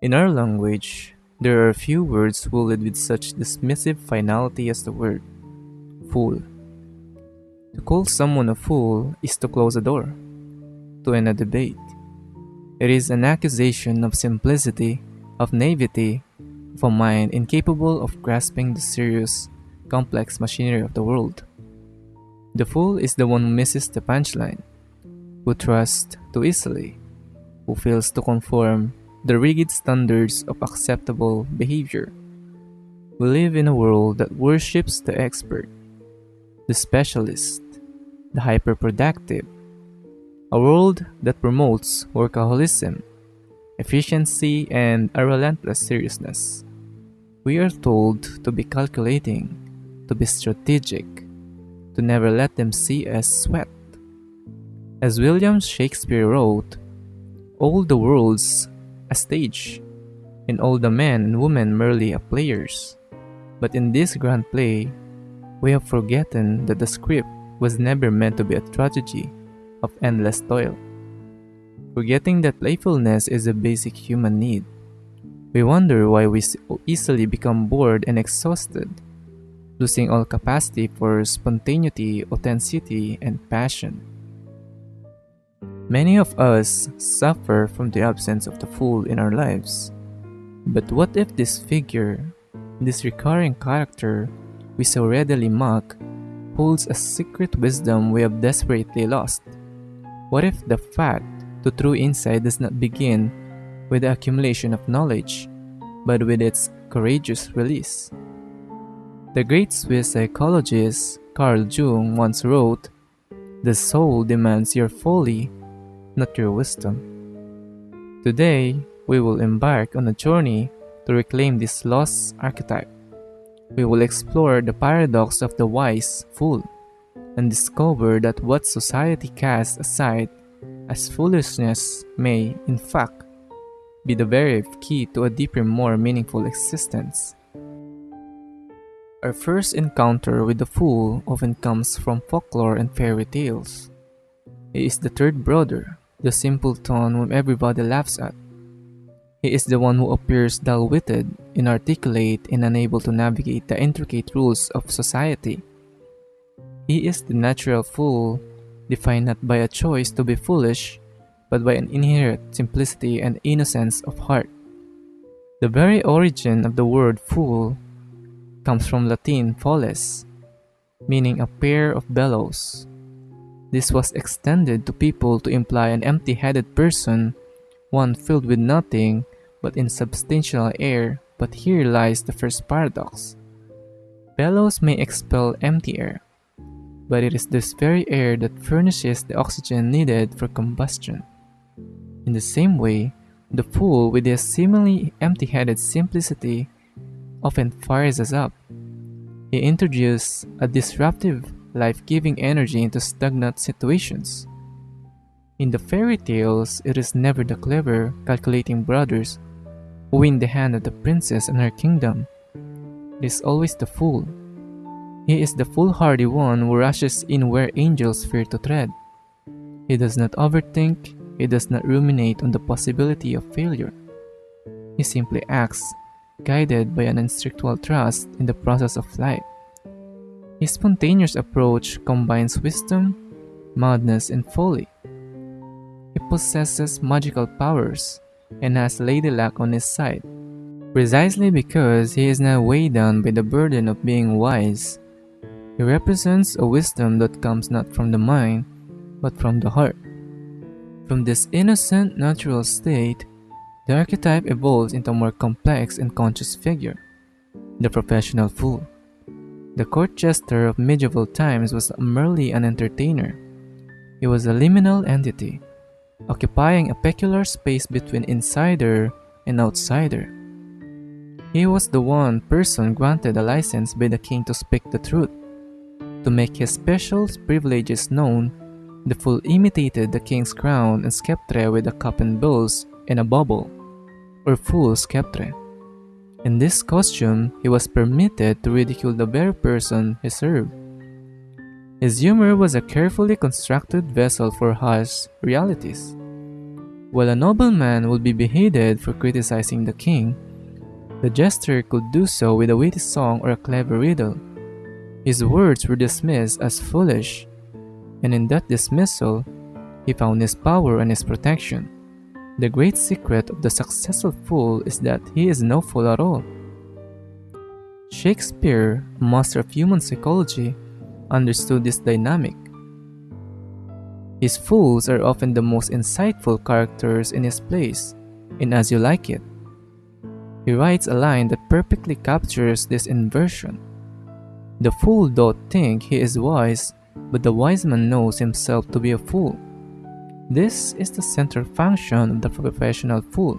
In our language, there are few words worded with such dismissive finality as the word fool. To call someone a fool is to close a door to end a debate. It is an accusation of simplicity, of naivety, of a mind incapable of grasping the serious, complex machinery of the world. The fool is the one who misses the punchline, who trusts too easily, who fails to conform the rigid standards of acceptable behavior. We live in a world that worships the expert, the specialist, the hyperproductive, a world that promotes workaholism, efficiency, and a relentless seriousness. We are told to be calculating, to be strategic, to never let them see us sweat. As William Shakespeare wrote, all the world's a stage, and all the men and women merely a players. But in this grand play, we have forgotten that the script was never meant to be a tragedy of endless toil. Forgetting that playfulness is a basic human need, we wonder why we so easily become bored and exhausted, losing all capacity for spontaneity, authenticity, and passion. Many of us suffer from the absence of the fool in our lives. But what if this figure, this recurring character we so readily mock, holds a secret wisdom we have desperately lost? What if the path to true insight does not begin with the accumulation of knowledge, but with its courageous release? The great Swiss psychologist Carl Jung once wrote, "The soul demands your folly, not your wisdom." Today, we will embark on a journey to reclaim this lost archetype. We will explore the paradox of the wise fool and discover that what society casts aside as foolishness may, in fact, be the very key to a deeper, more meaningful existence. Our first encounter with the fool often comes from folklore and fairy tales. He is the third brother, the simpleton whom everybody laughs at. He is the one who appears dull-witted, inarticulate, and unable to navigate the intricate rules of society. He is the natural fool, defined not by a choice to be foolish, but by an inherent simplicity and innocence of heart. The very origin of the word fool comes from Latin folles, meaning a pair of bellows. This was extended to people to imply an empty-headed person, one filled with nothing but insubstantial air. But here lies the first paradox. Bellows may expel empty air, but it is this very air that furnishes the oxygen needed for combustion. In the same way, the fool, with his seemingly empty-headed simplicity, often fires us up. He introduces a disruptive, life-giving energy into stagnant situations. In the fairy tales, it is never the clever, calculating brothers who win the hand of the princess and her kingdom. It is always the fool. He is the foolhardy one who rushes in where angels fear to tread. He does not overthink, he does not ruminate on the possibility of failure. He simply acts, guided by an instinctual trust in the process of life. His spontaneous approach combines wisdom, madness, and folly. He possesses magical powers and has Lady Luck on his side. Precisely because he is not weighed down by the burden of being wise, he represents a wisdom that comes not from the mind, but from the heart. From this innocent, natural state, the archetype evolves into a more complex and conscious figure, the professional fool. The court jester of medieval times was merely an entertainer. He was a liminal entity, occupying a peculiar space between insider and outsider. He was the one person granted a license by the king to speak the truth. To make his special privileges known, the fool imitated the king's crown and sceptre with a cup and balls and a bubble, or fool's sceptre. In this costume, he was permitted to ridicule the very person he served. His humor was a carefully constructed vessel for harsh realities. While a nobleman would be beheaded for criticizing the king, the jester could do so with a witty song or a clever riddle. His words were dismissed as foolish, and in that dismissal, he found his power and his protection. The great secret of the successful fool is that he is no fool at all. Shakespeare, a master of human psychology, understood this dynamic. His fools are often the most insightful characters in his plays, in As You Like It. He writes a line that perfectly captures this inversion. The fool doth think he is wise, but the wise man knows himself to be a fool. This is the central function of the professional fool,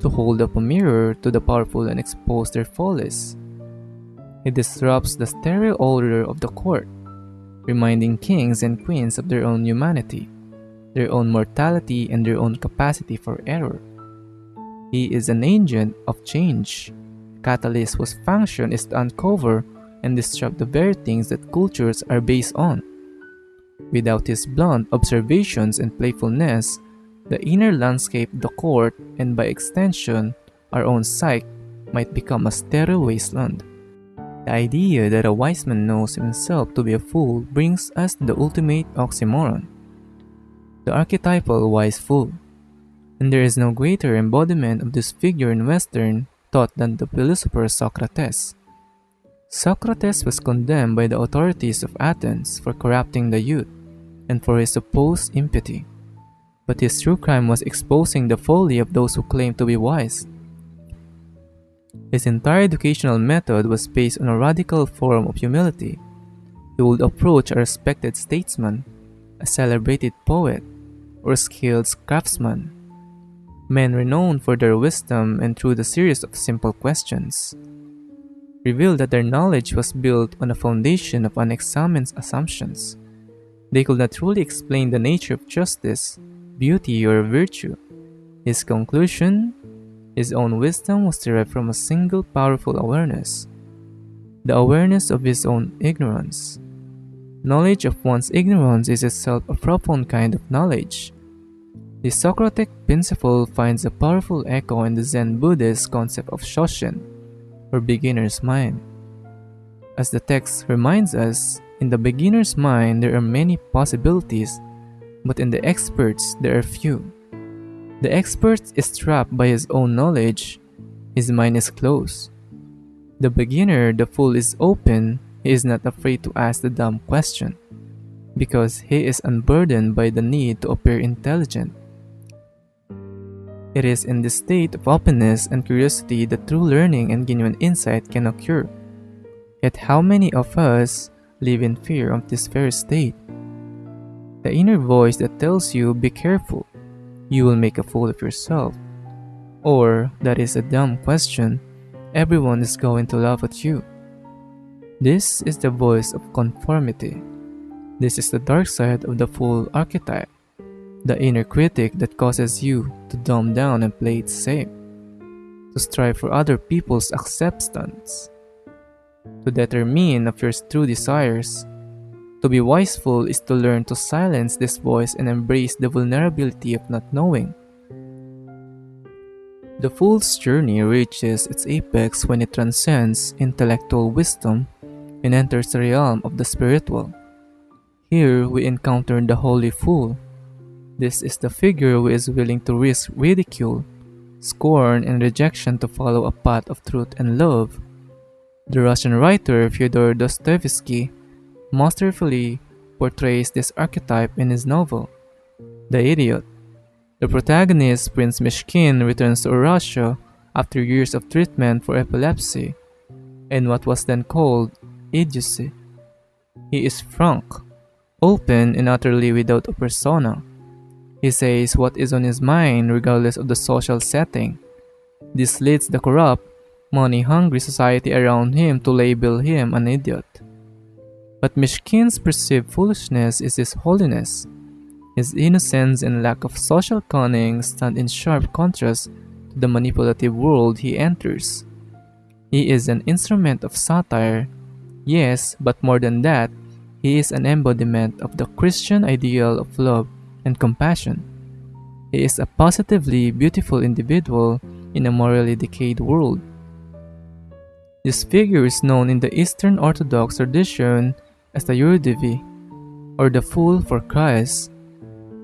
to hold up a mirror to the powerful and expose their follies. He disrupts the stereo order of the court, reminding kings and queens of their own humanity, their own mortality, and their own capacity for error. He is an agent of change, a catalyst whose function is to uncover and disrupt the very things that cultures are based on. Without his blunt observations and playfulness, the inner landscape of the court, and by extension, our own psyche, might become a sterile wasteland. The idea that a wise man knows himself to be a fool brings us to the ultimate oxymoron, the archetypal wise fool. And there is no greater embodiment of this figure in Western thought than the philosopher Socrates. Socrates was condemned by the authorities of Athens for corrupting the youth and for his supposed impiety. But his true crime was exposing the folly of those who claimed to be wise. His entire educational method was based on a radical form of humility. He would approach a respected statesman, a celebrated poet, or a skilled craftsman, men renowned for their wisdom, and through the series of simple questions, revealed that their knowledge was built on a foundation of unexamined assumptions. They could not truly explain the nature of justice, beauty, or virtue. His conclusion: his own wisdom was derived from a single powerful awareness, the awareness of his own ignorance. Knowledge of one's ignorance is itself a profound kind of knowledge. The Socratic principle finds a powerful echo in the Zen Buddhist concept of Shoshin, or beginner's mind. As the text reminds us, in the beginner's mind there are many possibilities, but in the expert's there are few. The expert is trapped by his own knowledge, his mind is closed. The beginner, the fool, is open, he is not afraid to ask the dumb question, because he is unburdened by the need to appear intelligent. It is in this state of openness and curiosity that true learning and genuine insight can occur. Yet how many of us live in fear of this very state? The inner voice that tells you, be careful, you will make a fool of yourself. Or, that is a dumb question, everyone is going to laugh at you. This is the voice of conformity. This is the dark side of the fool archetype, the inner critic that causes you to dumb down and play it safe, to strive for other people's acceptance, to determine of your true desires. To be wiseful is to learn to silence this voice and embrace the vulnerability of not knowing. The fool's journey reaches its apex when it transcends intellectual wisdom and enters the realm of the spiritual. Here we encounter the holy fool. This is the figure who is willing to risk ridicule, scorn, and rejection to follow a path of truth and love. The Russian writer Fyodor Dostoevsky masterfully portrays this archetype in his novel, The Idiot. The protagonist, Prince Mishkin, returns to Russia after years of treatment for epilepsy and what was then called idiocy. He is frank, open, and utterly without a persona. He says what is on his mind regardless of the social setting. This leads the corrupt, money-hungry society around him to label him an idiot. But Mishkin's perceived foolishness is his holiness. His innocence and lack of social cunning stand in sharp contrast to the manipulative world he enters. He is an instrument of satire, yes, but more than that, he is an embodiment of the Christian ideal of love and compassion. He is a positively beautiful individual in a morally decayed world. This figure is known in the Eastern Orthodox tradition as the Yudivi, or the fool for Christ.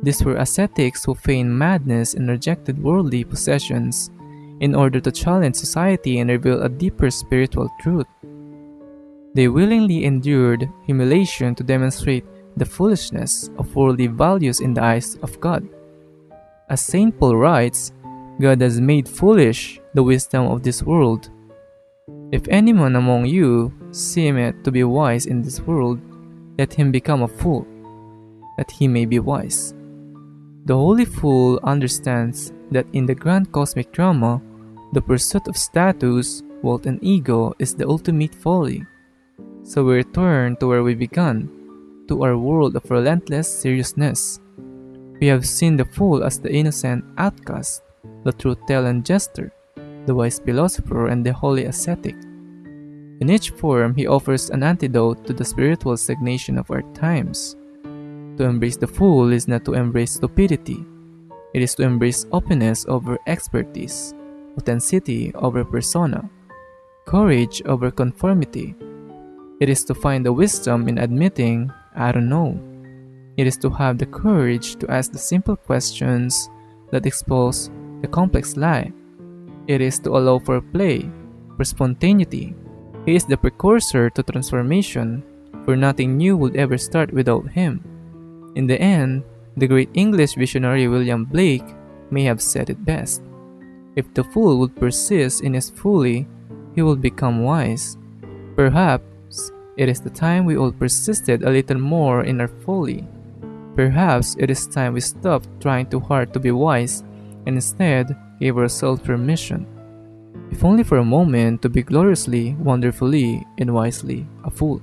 These were ascetics who feigned madness and rejected worldly possessions in order to challenge society and reveal a deeper spiritual truth. They willingly endured humiliation to demonstrate the foolishness of worldly values in the eyes of God. As St. Paul writes, God has made foolish the wisdom of this world. If anyone among you seemeth to be wise in this world, let him become a fool, that he may be wise. The holy fool understands that in the grand cosmic drama, the pursuit of status, wealth, and ego is the ultimate folly. So we return to where we began, to our world of relentless seriousness. We have seen the fool as the innocent outcast, the truth-telling jester, the wise philosopher, and the holy ascetic. In each form, he offers an antidote to the spiritual stagnation of our times. To embrace the fool is not to embrace stupidity. It is to embrace openness over expertise, authenticity over persona, courage over conformity. It is to find the wisdom in admitting, I don't know. It is to have the courage to ask the simple questions that expose the complex lie. It is to allow for play, for spontaneity. He is the precursor to transformation, for nothing new would ever start without him. In the end, the great English visionary William Blake may have said it best. If the fool would persist in his folly, he will become wise. Perhaps it is the time we all persisted a little more in our folly. Perhaps it is time we stopped trying too hard to be wise and instead gave ourselves permission, if only for a moment, to be gloriously, wonderfully, and wisely a fool.